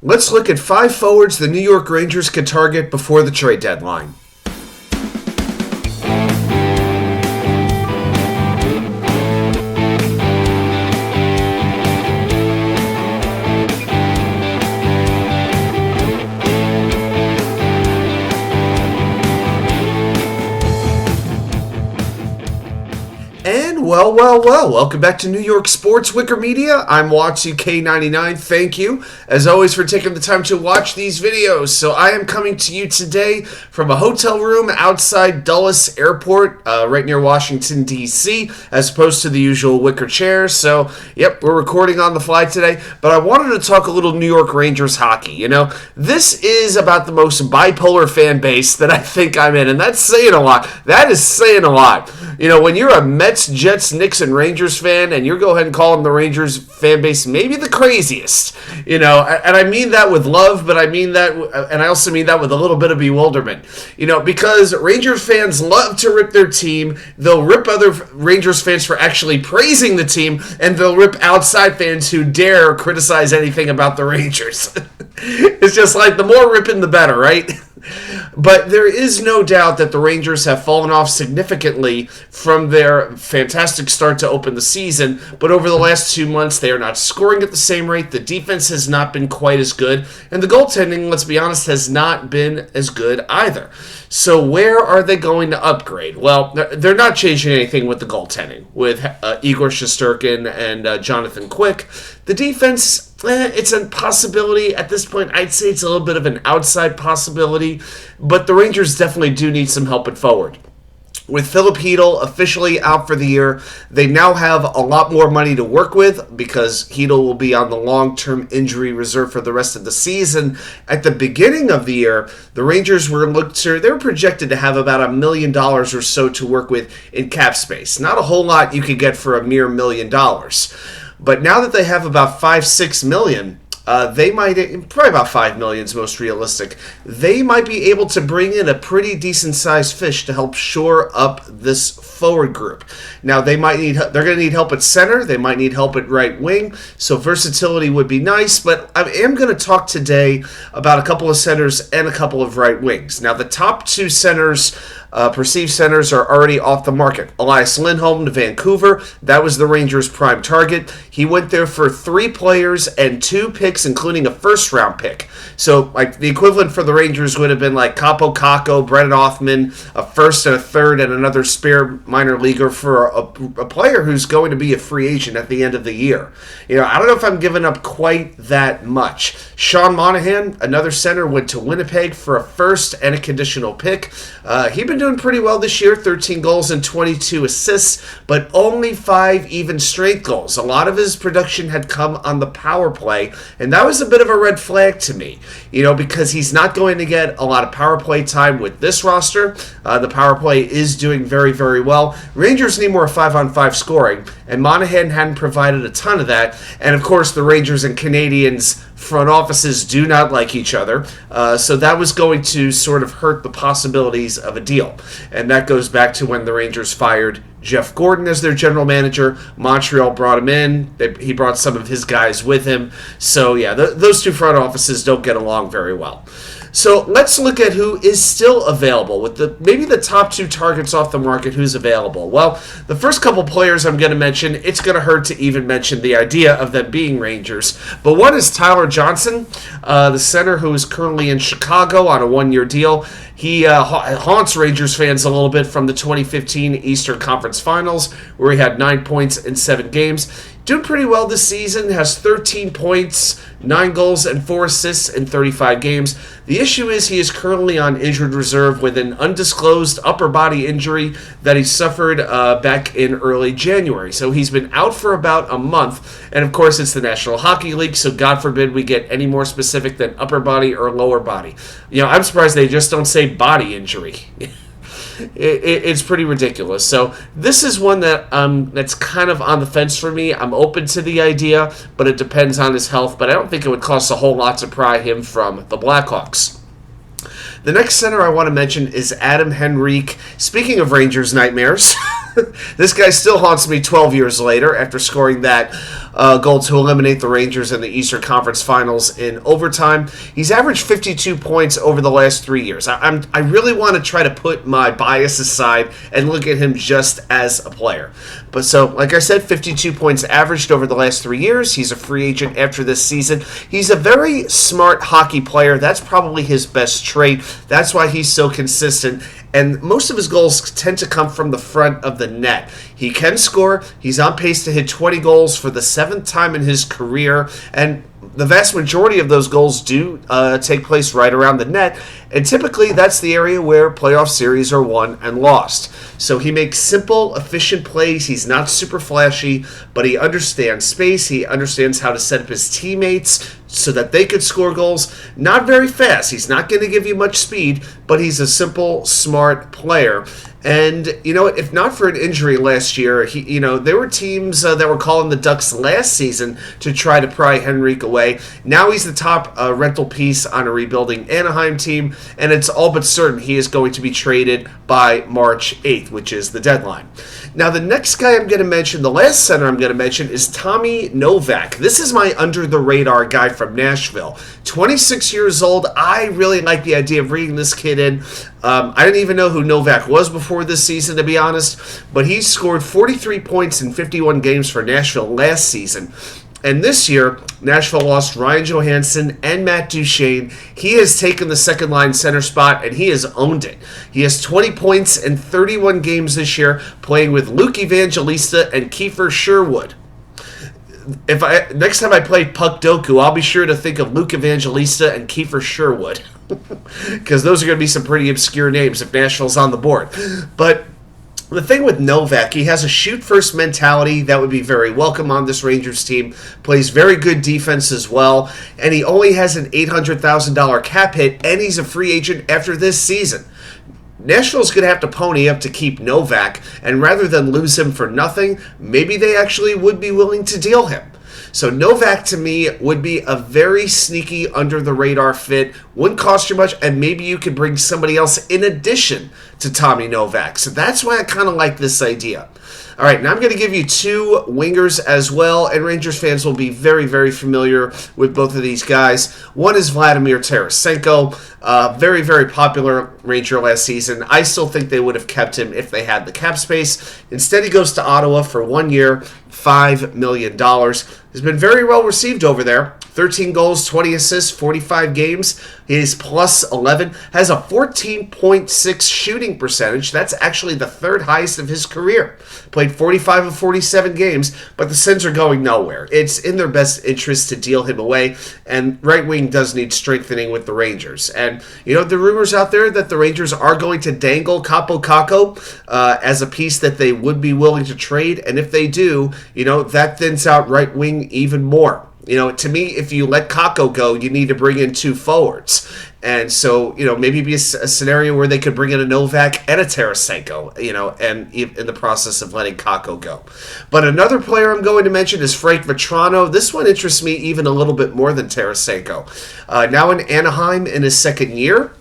Let's look at 5 forwards the New York Rangers could target before the trade deadline. Well, welcome back to New York Sports WickerMedia. I'm WatchUK99. Thank you, as always, for taking the time to watch these videos. So I am coming to you today from a hotel room outside Dulles Airport, right near Washington, D.C., as opposed to the usual wicker chairs. So, yep, we're recording on the fly today, but I wanted to talk a little New York Rangers hockey. You know, this is about the most bipolar fan base that I think I'm in, and that's saying a lot. That is saying a lot. You know, when you're a Mets, Jets, Knicks, and Rangers fan, and you go ahead and call them the Rangers fan base maybe the craziest, you know, and I mean that with love, but I mean that, and I also mean that with a little bit of bewilderment, you know, because Rangers fans love to rip their team. They'll rip other Rangers fans for actually praising the team, and they'll rip outside fans who dare criticize anything about the Rangers. It's just like the more ripping, the better, right? But there is no doubt that the Rangers have fallen off significantly from their fantastic start to open the season, but over the last 2 months, they are not scoring at the same rate, the defense has not been quite as good, and the goaltending, let's be honest, has not been as good either. So where are they going to upgrade? Well, they're not changing anything with the goaltending, with Igor Shesterkin and Jonathan Quick. The defense, it's a possibility. At this point, I'd say it's a little bit of an outside possibility, but the Rangers definitely do need some help at forward. With Philip Hedl officially out for the year, they now have a lot more money to work with because Hedl will be on the long-term injury reserve for the rest of the season. At the beginning of the year, the Rangers were projected to have about $1 million or so to work with in cap space. Not a whole lot you could get for a mere $1 million. But now that they have about $5-6 million, they might, probably about $5 million is most realistic, they might be able to bring in a pretty decent-sized fish to help shore up this forward group. Now, they're going to need help at center, they might need help at right wing, so versatility would be nice, but I am going to talk today about a couple of centers and a couple of right wings. Now, the top 2 centers, perceived centers, are already off the market. Elias Lindholm to Vancouver, that was the Rangers' prime target. He went there for 3 players and 2 picks, including a first-round pick. So, like, the equivalent for the Rangers would have been like Capo Caco, Brennan Othman, a first and a third, and another spare minor leaguer for a player who's going to be a free agent at the end of the year. You know, I don't know if I'm giving up quite that much. Sean Monahan, another center, went to Winnipeg for a first and a conditional pick. He'd been doing pretty well this year, 13 goals and 22 assists, but only 5 even strength goals. A lot of his production had come on the power play, and that was a bit of a red flag to me, you know, because he's not going to get a lot of power play time with this roster. The power play is doing very, very well. Rangers need more 5-on-5 scoring, and Monahan hadn't provided a ton of that, and of course the Rangers and Canadiens front offices do not like each other, so that was going to sort of hurt the possibilities of a deal. And that goes back to when the Rangers fired Jeff Gordon as their general manager. Montreal brought him in. He brought some of his guys with him. So yeah, those 2 front offices don't get along very well. So let's look at who is still available, with maybe the top 2 targets off the market who's available. Well, the first couple players I'm going to mention, it's going to hurt to even mention the idea of them being Rangers. But one is Tyler Johnson, the center who is currently in Chicago on a 1-year deal. He haunts Rangers fans a little bit from the 2015 Eastern Conference Finals, where he had 9 points in 7 games. Doing pretty well this season, has 13 points, 9 goals, and 4 assists in 35 games. The issue is he is currently on injured reserve with an undisclosed upper body injury that he suffered back in early January. So he's been out for about a month, and of course it's the National Hockey League, so God forbid we get any more specific than upper body or lower body. You know, I'm surprised they just don't say body injury. It's pretty ridiculous. So this is one that that's kind of on the fence for me. I'm open to the idea, but it depends on his health. But I don't think it would cost a whole lot to pry him from the Blackhawks. The next center I want to mention is Adam Henrique. Speaking of Rangers nightmares, this guy still haunts me 12 years later after scoring that goal to eliminate the Rangers in the Eastern Conference Finals in overtime. He's averaged 52 points over the last 3 years. I really want to try to put my bias aside and look at him just as a player. But so, like I said, 52 points averaged over the last 3 years. He's a free agent after this season. He's a very smart hockey player. That's probably his best trait. That's why he's so consistent. And most of his goals tend to come from the front of the net. He can score. He's on pace to hit 20 goals for the 7th time in his career. And the vast majority of those goals do take place right around the net. And typically, that's the area where playoff series are won and lost. So he makes simple, efficient plays. He's not super flashy, but he understands space. He understands how to set up his teammates so that they could score goals. Not very fast. He's not going to give you much speed, but he's a simple, smart player. And, you know, if not for an injury last year, there were teams that were calling the Ducks last season to try to pry Henrique away. Now he's the top rental piece on a rebuilding Anaheim team, and it's all but certain he is going to be traded by March 8th, which is the deadline. Now, the next guy I'm going to mention, the last center I'm going to mention, is Tommy Novak. This is my under-the-radar guy from Nashville. 26 years old. I really like the idea of bringing this kid in. I didn't even know who Novak was before this season, to be honest, but he scored 43 points in 51 games for Nashville last season. And this year, Nashville lost Ryan Johansson and Matt Duchene. He has taken the second-line center spot, and he has owned it. He has 20 points in 31 games this year, playing with Luke Evangelista and Kiefer Sherwood. Next time I play Puck Doku, I'll be sure to think of Luke Evangelista and Kiefer Sherwood, because those are going to be some pretty obscure names if Nashville's on the board. But the thing with Novak, he has a shoot-first mentality that would be very welcome on this Rangers team, plays very good defense as well, and he only has an $800,000 cap hit, and he's a free agent after this season. Nashville's going to have to pony up to keep Novak, and rather than lose him for nothing, maybe they actually would be willing to deal him. So Novak, to me, would be a very sneaky, under-the-radar fit. Wouldn't cost you much, and maybe you could bring somebody else in addition to Tommy Novak. So that's why I kind of like this idea. All right, now I'm going to give you two wingers as well, and Rangers fans will be very, very familiar with both of these guys. One is Vladimirtarasenko, very, very popular Ranger last season. I still think they would have kept him if they had the cap space. Instead, he goes to Ottawa for 1 year, $5 million. He's been very well received over there. 13 goals, 20 assists, 45 games. He's plus 11. Has a 14.6 shooting percentage. That's actually the third highest of his career. Played 45 of 47 games, but the Sens are going nowhere. It's in their best interest to deal him away, and right wing does need strengthening with the Rangers. And, you know, the rumors out there that the Rangers are going to dangle Kaapo Kakko as a piece that they would be willing to trade, and if they do, you know, that thins out right wing even more. You know, to me, if you let Kakko go, you need to bring in two forwards. And so, you know, maybe be a scenario where they could bring in a Novak and a Tarasenko, you know, and in the process of letting Kakko go. But another player I'm going to mention is Frankvatrano. This one interests me even a little bit more than Tarasenko. Now in Anaheim in his second year.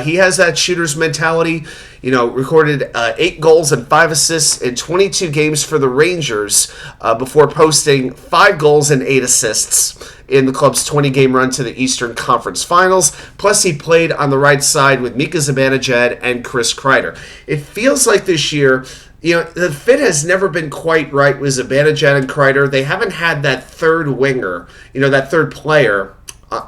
He has that shooter's mentality, you know, recorded 8 goals and 5 assists in 22 games for the Rangers before posting 5 goals and 8 assists in the club's 20-game run to the Eastern Conference Finals. Plus, he played on the right side with Mika Zibanejad and Chris Kreider. It feels like this year, you know, the fit has never been quite right with Zibanejad and Kreider. They haven't had that third winger, you know, that third player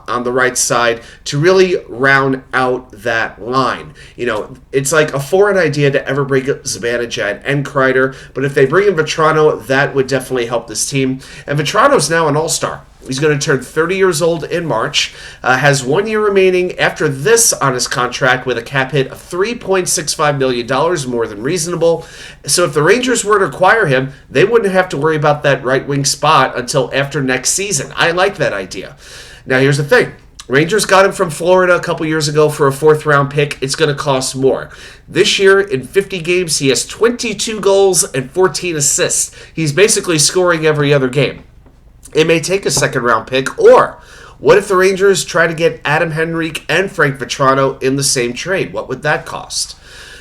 on the right side to really round out that line. You know, it's like a foreign idea to ever bring Zibanejad and Kreider, but if they bring in Vatrano, that would definitely help this team. And Vatrano's now an all-star. He's going to turn 30 years old in March, has 1 year remaining after this on his contract with a cap hit of $3.65 million, more than reasonable. So if the Rangers were to acquire him, they wouldn't have to worry about that right wing spot until after next season. I like that idea. Now, here's the thing. Rangers got him from Florida a couple years ago for a 4th-round pick. It's going to cost more. This year, in 50 games, he has 22 goals and 14 assists. He's basically scoring every other game. It may take a 2nd-round pick, or what if the Rangers try to get Adam Henrique and Frank Vatrano in the same trade? What would that cost?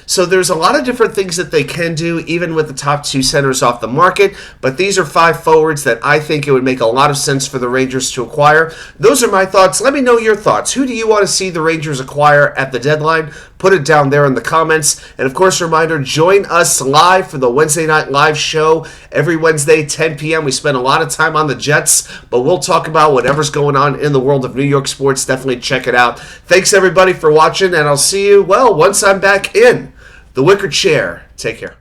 So there's a lot of different things that they can do, even with the top 2 centers off the market. But these are 5 forwards that I think it would make a lot of sense for the Rangers to acquire. Those are my thoughts. Let me know your thoughts. Who do you want to see the Rangers acquire at the deadline? Put it down there in the comments. And of course, reminder, join us live for the Wednesday Night Live show every Wednesday, 10 p.m. We spend a lot of time on the Jets, but we'll talk about whatever's going on in the world of New York sports. Definitely check it out. Thanks, everybody, for watching, and I'll see you, well, once I'm back in the Wicker chair. Take care.